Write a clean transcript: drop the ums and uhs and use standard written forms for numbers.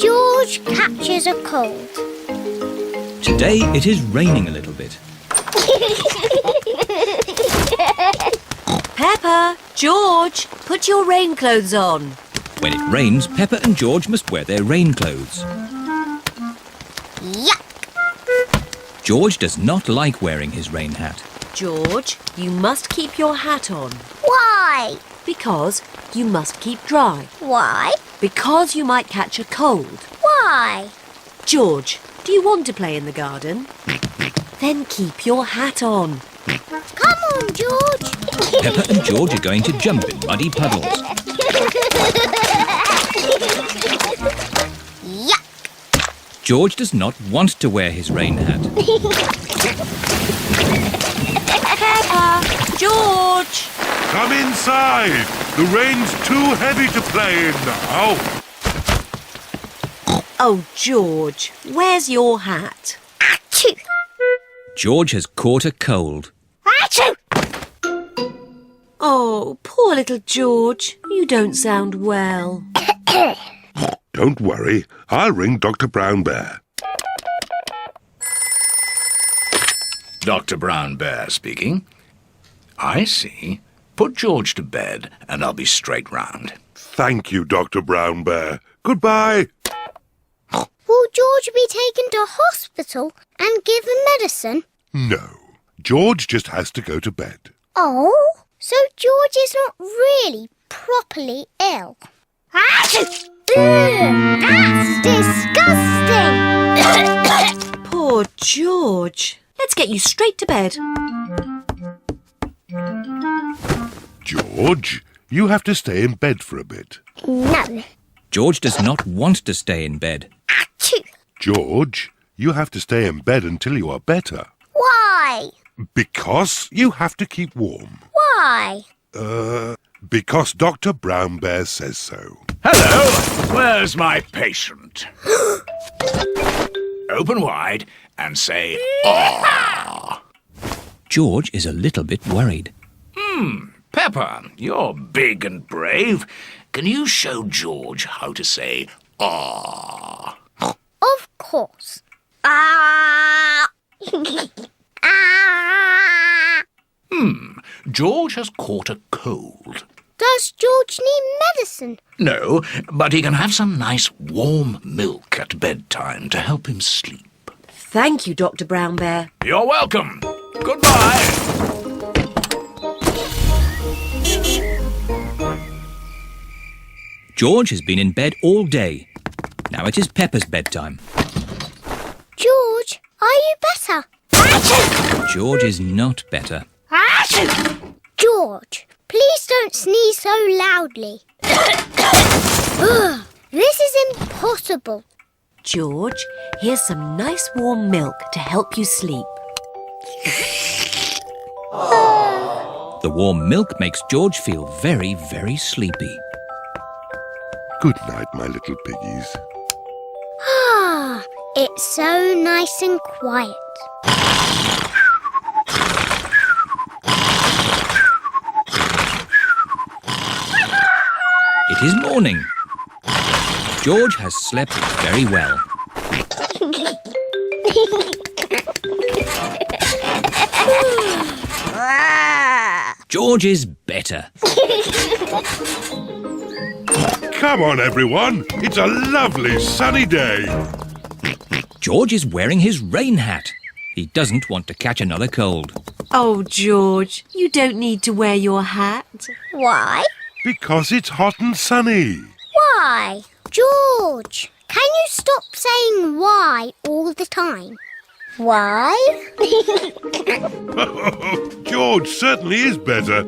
George catches a cold. Today it is raining a little bit. Peppa, George, put your rain clothes on. When it rains, Peppa and George must wear their rain clothes. Yuck! George does not like wearing his rain hat. George, you must keep your hat on. Why? Because you must keep dry. Why? Because you might catch a cold. Why? George, do you want to play in the garden? Then keep your hat on. Come on, George. Peppa and George are going to jump in muddy puddles. Yuck! George does not want to wear his rain hat. Peppa, George! Come inside. The rain's too heavy to play in now. Oh, George, where's your hat? Achoo! George has caught a cold. Achoo! Oh, poor little George. You don't sound well. Don't worry. I'll ring Dr. Brown Bear. Dr. Brown Bear speaking. I see. Put George to bed and I'll be straight round. Thank you, Dr. Brown Bear. Goodbye. Will George be taken to hospital and given medicine? No. George just has to go to bed. Oh, so George is not really properly ill. Achoo! Ugh, that's disgusting! Poor George. Let's get you straight to bed. George, you have to stay in bed for a bit. No. George does not want to stay in bed. Achoo! George, you have to stay in bed until you are better. Why? Because you have to keep warm. Why? Because Dr. Brown Bear says so. Hello! Where's my patient? Open wide and say, "Ah." George is a little bit worried. Peppa, you're big and brave. Can you show George how to say, "Ah"? Of course. Ah! Ah! George has caught a cold. Does George need medicine? No, but he can have some nice warm milk at bedtime to help him sleep. Thank you, Dr. Brown Bear. You're welcome. Goodbye. George has been in bed all day. Now it is Peppa's bedtime. George, are you better? Achoo! George is not better. Achoo! George, please don't sneeze so loudly. Ugh, this is impossible. George, here's some nice warm milk to help you sleep. The warm milk makes George feel very, very sleepy. Good night, my little piggies. Ah, it's so nice and quiet. It is morning. George has slept very well. George is better. Come on, everyone. It's a lovely sunny day. George is wearing his rain hat. He doesn't want to catch another cold. Oh, George, you don't need to wear your hat. Why? Because it's hot and sunny. Why? George, can you stop saying why all the time? Why? George certainly is better.